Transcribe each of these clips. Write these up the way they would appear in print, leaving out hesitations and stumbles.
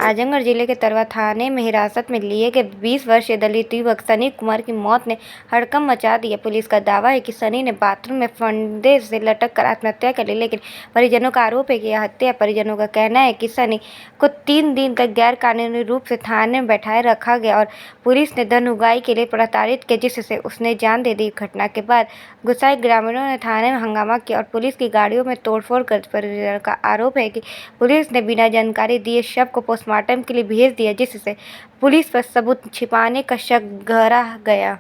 आजमगढ़ जिले के तरवा थाने में हिरासत में लिए गए 20 वर्षीय दलित युवक सनी कुमार की मौत ने हड़कंप मचा दिया। पुलिस का दावा है कि सनी ने बाथरूम में फंदे से लटक कर आत्महत्या कर ली, लेकिन परिजनों का आरोप है कि यह हत्या। परिजनों का कहना है कि सनी को 3 दिन तक गैर कानूनी रूप से थाने में बैठाए रखा गया और पुलिस ने धन उगाही के लिए प्रताड़ित किया, जिससे उसने जान दे दी। घटना के बाद गुस्साए ग्रामीणों ने थाने में हंगामा किया और पुलिस की गाड़ियों में तोड़फोड़ कर। परिजनों का आरोप है कि पुलिस ने बिना जानकारी दिए शव को पोस्टमार्टम के लिए भेज दिया, जिससे पुलिस पर सबूत छिपाने का शक गहरा गया।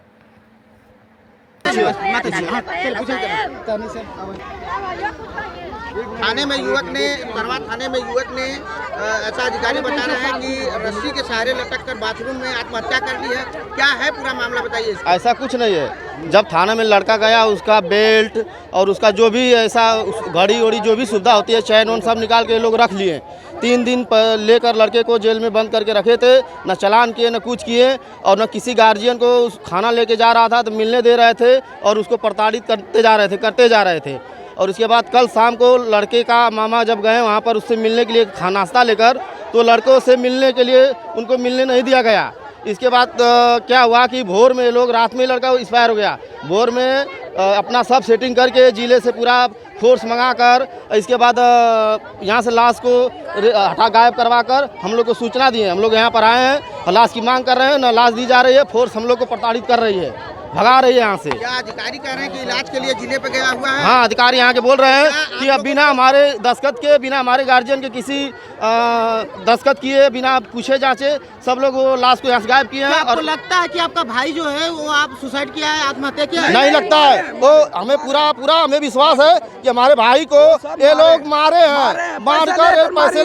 थाने में युवक ने तरवा थाने में युवक ने ऐसा अधिकारी बता रहा है कि रस्सी के सहारे लटक कर बाथरूम में आत्महत्या कर ली है। क्या है पूरा मामला, बताइए। ऐसा कुछ नहीं है। जब थाने में लड़का गया, उसका बेल्ट और उसका जो भी ऐसा घड़ी उड़ी जो भी सुविधा होती है, चैन उन सब निकाल के लोग रख लिए। 3 दिन लेकर लड़के को जेल में बंद करके रखे थे। न चालान किए, न कुछ किए, और न किसी गार्जियन को खाना लेके जा रहा था तो मिलने दे रहे थे और उसको प्रताड़ित करते जा रहे थे। और उसके बाद कल शाम को लड़के का मामा जब गए वहाँ पर उससे मिलने के लिए नाश्ता लेकर, तो लड़कों से मिलने के लिए उनको मिलने नहीं दिया गया। इसके बाद क्या हुआ कि भोर में लोग, रात में लड़का एक्सपायर हो गया। भोर में अपना सब सेटिंग करके जिले से पूरा फोर्स मंगाकर, इसके बाद यहाँ से लाश को हटा गायब करवा कर हम लोग को सूचना दिए। हम लोग यहाँ पर आए हैं, लाश की मांग कर रहे हैं, न लाश दी जा रही है। फोर्स हम लोग को प्रताड़ित कर रही है, भगा रही है यहाँ से। क्या अधिकारी कह रहे हैं कि इलाज के लिए जिले पे गया हुआ है? हाँ, अधिकारी यहाँ के बोल रहे हैं कि अब बिना हमारे दस्तखत के, बिना हमारे गार्जियन के किसी दस्तखत किए, बिना पूछे जांचे सब लोग वो लाश को यहाँ से गायब किए हैं। और लगता है कि आपका भाई जो है वो आप सुसाइड किया है, आत्महत्या किया है? नहीं लगता है। वो हमें पूरा हमें विश्वास है कि हमारे भाई को ये लोग मारे हैं, मारकर पैसे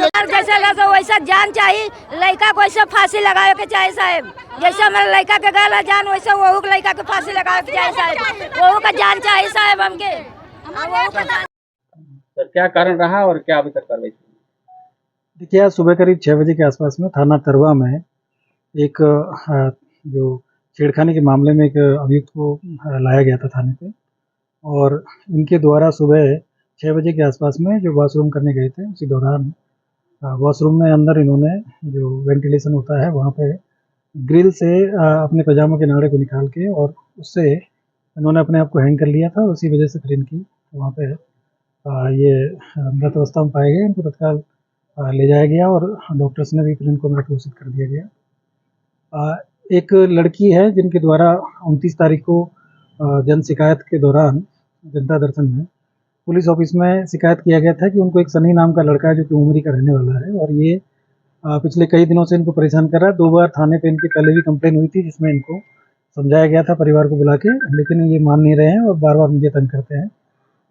जैसा वैसा जान चाहिए, लड़का को ऐसा फांसी लगावे के चाहिए साहब। जैसे हमारे लड़का के गला जान, वैसे वो लड़का के फांसी लगावे के चाहिए साहब। वो का जान चाहिए साहब हमके। सर, क्या कारण रहा और क्या अभी तक कार्रवाई? देखिए, आज सुबह करीब 6 बजे के आसपास में थाना तरवा में एक जो छेड़खानी के मामले में एक अभियुक्त को लाया गया था थाने पे, और इनके द्वारा सुबह 6 बजे के आसपास में जो वॉशरूम करने गए थे, उसी दौरान वॉशरूम में अंदर इन्होंने जो वेंटिलेशन होता है वहाँ पे ग्रिल से अपने पजामा के नाड़े को निकाल के और उससे इन्होंने अपने आप को हैंग कर लिया था। और उसी वजह से फिर इनकी वहाँ पे ये मृत अवस्था में पाए गए। इनको तत्काल ले जाया गया और डॉक्टर्स ने भी फिर इनको मृत घोषित कर दिया गया। एक लड़की है जिनके द्वारा 29 तारीख को जन शिकायत के दौरान जनता दर्शन में पुलिस ऑफिस में शिकायत किया गया था कि उनको एक सनी नाम का लड़का है जो कि उमरी का रहने वाला है, और ये पिछले कई दिनों से इनको परेशान कर रहा है। 2 बार थाने पे इनकी पहले भी कंप्लेन हुई थी, जिसमें इनको समझाया गया था परिवार को बुला के, लेकिन ये मान नहीं रहे हैं और बार बार मुझे तंग करते हैं।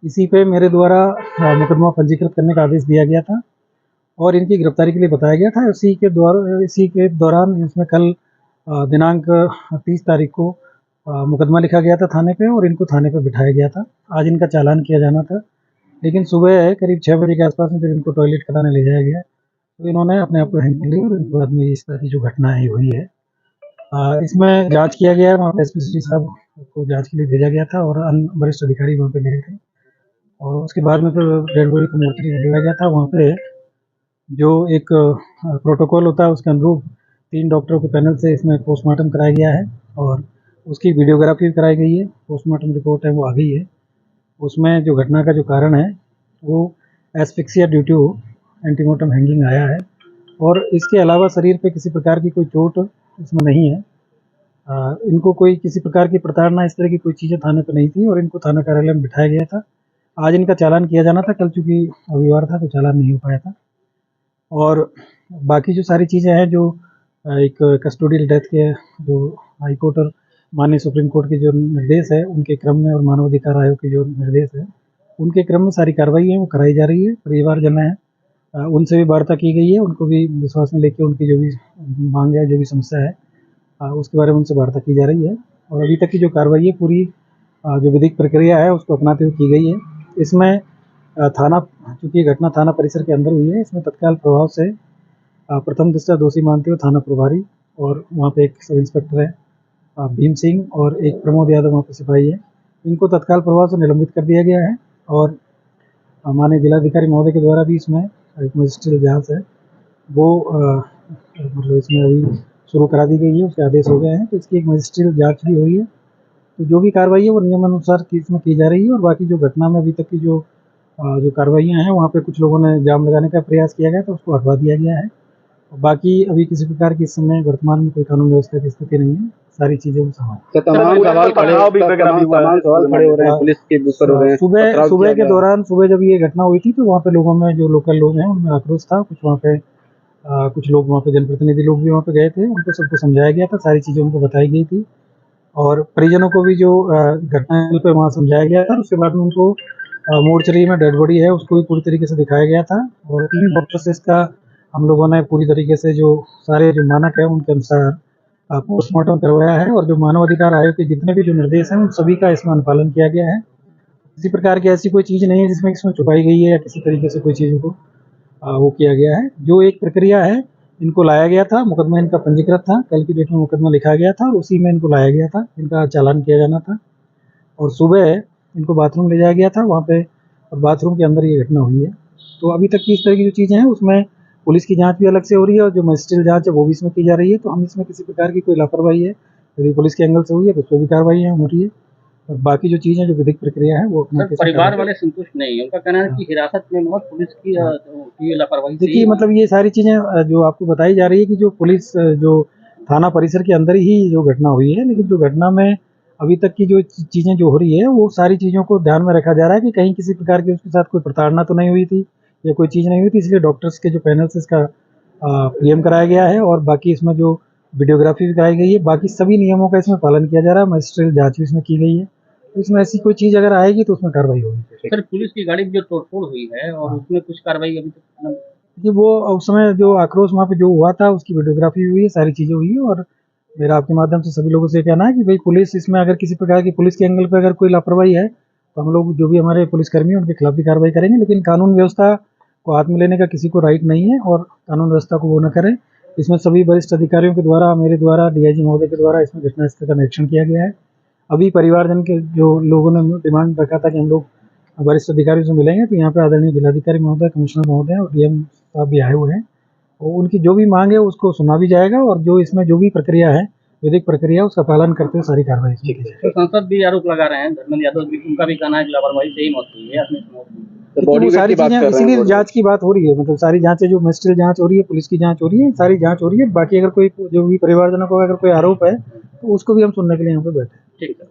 इसी पे मेरे द्वारा मुकदमा पंजीकृत करने का आदेश दिया गया था और इनकी गिरफ्तारी के लिए बताया गया था। इसी के दौरान इसमें कल दिनांक 30 तारीख को मुकदमा लिखा गया था थाने पे और इनको थाने पे बिठाया गया था। आज इनका चालान किया जाना था, लेकिन सुबह करीब 6 बजे के आसपास में जब इनको टॉयलेट कराने ले जाया गया तो इन्होंने अपने आप को हैंग कर लिया और इनके बाद में इस तरह की जो घटना है हुई है। इसमें जांच किया गया है, वहाँ पे एसपी साहब को जांच के लिए भेजा गया था और अन्य वरिष्ठ अधिकारी वहाँ पे गए थे, और उसके बाद में फिर डेड बॉडी को मोर्चरी में लिया गया था। वहाँ पे जो एक प्रोटोकॉल होता है उसके अनुरूप 3 डॉक्टरों के पैनल से इसमें पोस्टमार्टम कराया गया है और उसकी वीडियोग्राफी कराई गई है। पोस्टमार्टम रिपोर्ट है वो आ गई है। उसमें जो घटना का जो कारण है वो asphyxia due to antemortem hanging आया है, और इसके अलावा शरीर पे किसी प्रकार की कोई चोट इसमें नहीं है। इनको कोई किसी प्रकार की प्रताड़ना, इस तरह की कोई चीज़ें थाने पे नहीं थी और इनको थाना कार्यालय में बिठाया गया था। आज इनका चालान किया जाना था, कल चूँकि रविवार था तो चालान नहीं हो पाया था। और बाकी जो सारी चीज़ें हैं, जो एक कस्टोडियल डेथ के जो हाई कोर्ट और माननीय सुप्रीम कोर्ट के जो निर्देश है उनके क्रम में, और मानवाधिकार आयोग के जो निर्देश है उनके क्रम में सारी कार्रवाई है वो कराई जा रही है। परिवारजन है उनसे भी वार्ता की गई है, उनको भी विश्वास में लेके उनकी जो भी मांग है, जो भी समस्या है उसके बारे में उनसे वार्ता की जा रही है। और अभी तक की जो कार्रवाई है पूरी जो विधिक प्रक्रिया है उसको अपनाते हुए की गई है। इसमें थाना, चूँकि घटना थाना परिसर के अंदर हुई है, इसमें तत्काल प्रभाव से प्रथम दृष्टया दोषी मानते हुए थाना प्रभारी और वहाँ पे एक सब इंस्पेक्टर है भीम सिंह और एक प्रमोद यादव वहाँ पे सिपाही है, इनको तत्काल प्रभाव से निलंबित कर दिया गया है। और माननीय जिलाधिकारी महोदय के द्वारा भी इसमें एक मजिस्ट्रियल जांच है वो मतलब इसमें अभी शुरू करा दी गई है, उसके आदेश हो गए हैं, तो इसकी एक मजिस्ट्रियल जांच भी हो रही है। तो जो भी कार्रवाई है वो नियमानुसार इसमें की जा रही है। और बाकी जो घटना में अभी तक की जो कार्रवाइयाँ हैं, वहाँ पे कुछ लोगों ने जाम लगाने का प्रयास किया गया तो उसको हटवा दिया गया है। और बाकी अभी किसी प्रकार की इस समय वर्तमान में कोई कानून व्यवस्था की स्थिति नहीं है, सारी चीज़ें वो समान तो तमाम सवाल खड़े हो रहे हैं, पुलिस के ऊपर हो रहे हैं। सुबह के दौरान, सुबह जब ये घटना हुई थी तो वहाँ पे लोगों में, जो लोकल लोग हैं, उनमें आक्रोश था। कुछ वहाँ पे कुछ लोग, वहाँ पे जनप्रतिनिधि लोग भी वहाँ पे गए थे, उनको सबको समझाया गया था, सारी चीज़ें उनको बताई गई थी। और परिजनों को भी जो घटनास्थल पे वहाँ समझाया गया था। उसके बाद में उनको मोर्चरी में डेड बॉडी है उसको भी पूरी तरीके से दिखाया गया था। और 3 डॉक्टर से इसका हम लोगों ने पूरी तरीके से जो सारे जो मानक है उनके अनुसार पोस्टमार्टम करवाया है। और जो मानव अधिकार आयोग के जितने भी जो निर्देश हैं उन सभी का इसमें अनुपालन किया गया है। किसी प्रकार की ऐसी कोई चीज़ नहीं है जिसमें इसमें छुपाई गई है या किसी तरीके से कोई चीज़ों को वो किया गया है। जो एक प्रक्रिया है, इनको लाया गया था, मुकदमा इनका पंजीकृत था, कल की डेट में मुकदमा लिखा गया था और उसी में इनको लाया गया था, इनका चालान किया जाना था। और सुबह इनको बाथरूम ले जाया गया था वहाँ पे, और बाथरूम के अंदर ये घटना हुई है। तो अभी तक की इस तरह की जो चीज़ें हैं उसमें पुलिस की जांच भी अलग से हो रही है और जो मजिस्ट्रियल जांच है वो भी इसमें की जा रही है। तो हम इसमें किसी प्रकार की कोई लापरवाही है यदि पुलिस के एंगल से हुई है तो उस पर भी कार्रवाई हो रही है। और बाकी जो चीज़ें, जो विधिक प्रक्रिया है वो अपने परिवार वाले संतुष्ट नहीं है, उनका कहना है कि हिरासत में मौत पुलिस की लापरवाही। देखिए, मतलब ये सारी चीज़ें जो आपको बताई जा रही है कि जो पुलिस, जो थाना परिसर के अंदर ही जो घटना हुई है, लेकिन जो घटना में अभी तक की जो चीज़ें जो हो रही है वो सारी चीज़ों को ध्यान में रखा जा रहा है कि कहीं किसी प्रकार की उसके साथ कोई प्रताड़ना तो नहीं हुई थी या कोई चीज़ नहीं हुई थी। इसलिए डॉक्टर्स के जो पैनल से इसका पीएम कराया गया है और बाकी इसमें जो वीडियोग्राफी भी कराई गई है, बाकी सभी नियमों का इसमें पालन किया जा रहा है। मजिस्ट्रियल जाँच भी इसमें की गई है। तो इसमें ऐसी कोई चीज़ अगर आएगी तो उसमें कार्रवाई होगी। सर, पुलिस की गाड़ी में जो तोड़फोड़ हुई है और उसमें कुछ कार्रवाई अभी तक कि वो उस समय जो आक्रोश वहाँ पे जो हुआ था उसकी वीडियोग्राफी हुई है, सारी चीज़ें हुई है। और मेरा आपके माध्यम से सभी लोगों से कहना है कि भाई पुलिस इसमें अगर किसी प्रकार की पुलिस के एंगल पे अगर कोई लापरवाही है तो हम लोग जो भी हमारे पुलिसकर्मी हैं उनके खिलाफ भी कार्रवाई करेंगे। लेकिन कानून व्यवस्था को हाथ में लेने का किसी को राइट नहीं है और कानून व्यवस्था को वो न करें। इसमें सभी वरिष्ठ अधिकारियों के द्वारा, मेरे द्वारा, डीआईजी महोदय के द्वारा इसमें घटनास्थल का निरीक्षण किया गया है। अभी परिवारजन के जो लोगों ने डिमांड रखा था कि हम लोग वरिष्ठ अधिकारियों से मिलेंगे, तो यहाँ पे आदरणीय जिलाधिकारी महोदय, कमिश्नर महोदय और डीएम साहब भी आए हुए हैं। और उनकी जो भी मांग है उसको सुना भी जाएगा और जो इसमें जो भी प्रक्रिया है, विधिक प्रक्रिया, उसका पालन करते हुए सारी कार्रवाई की जाएगी। तो सांसद भी आरोप लगा रहे हैं, धर्मेंद्र यादव भी, उनका भी कहना है कि लापरवाही से ही मौत हुई है, अपनी मौत हुई है। तो वो सारी चीजें, इसीलिए जांच की बात हो रही है। मतलब सारी जांचें, जो मजिस्ट्रियल जांच हो रही है, पुलिस की जांच हो रही है, सारी जांच हो रही है। बाकी अगर कोई, जो भी परिवारजनों को अगर कोई आरोप है तो उसको भी हम सुनने के लिए यहाँ पे बैठे हैं। ठीक है।